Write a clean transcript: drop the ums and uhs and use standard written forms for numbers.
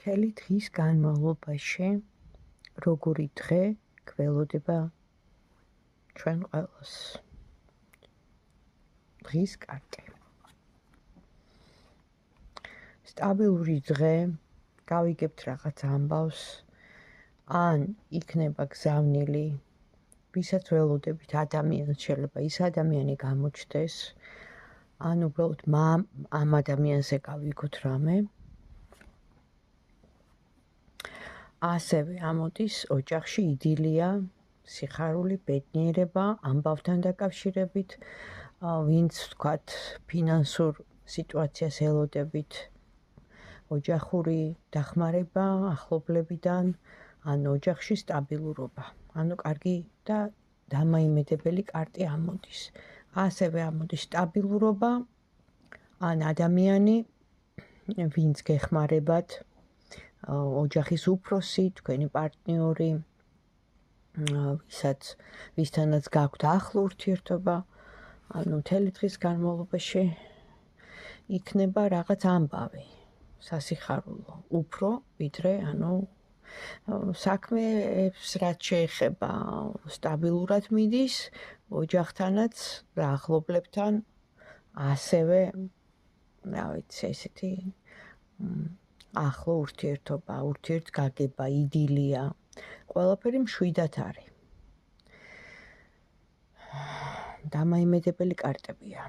მთელი დღის განმავლობაში როგორი დღე გველოდება ჩვენ ყველას. დღის კარტი. სტაბილური დღე, გავიგებთ რაღაც ამბავს, ან იქნება გზავნილი, ვისაც ველოდებით ადამიანს შეიძლება ის ადამიანი გამოჩნდეს, ან უბრალოდ ამ ადამიანზე გავიგოთ რამე. ასევე ამოდის ოჯახში იდილია, სიხარული, ბედნიერება, ამბავთან დაკავშირებით, ვინც ვთქვათ ფინანსურ სიტუაციას ელოდებით, ოჯახური დახმარება ახლობლებიდან, ან ოჯახში სტაბილურობა. ანუ კარგი და დამაიმედებელი კარტი ამოდის. ასევე ამოდის სტაბილურობა, ან ადამიანი, ვინც გეხმარებათ, ოჯახის უფროსი, თქვენი პარტნიორი, ვისთანაც გაქვთ ახლო ურთიერთობა, ანუ მთელი დღის განმავლობაში იქნება რაღაც ამბავი, სასიხარულო, უფრო ვიდრე, საქმეებს რაც შეეხება სტაბილურად მიდის, ოჯახთანაც და ახლობლებთან, ასევე, რა ვიცი, ესეთი ახლო ურთიერთობა, ურთიერთგაგება, იდილია, ყველაფერი მშვიდად არის. დამაიმედებელი კარტებია.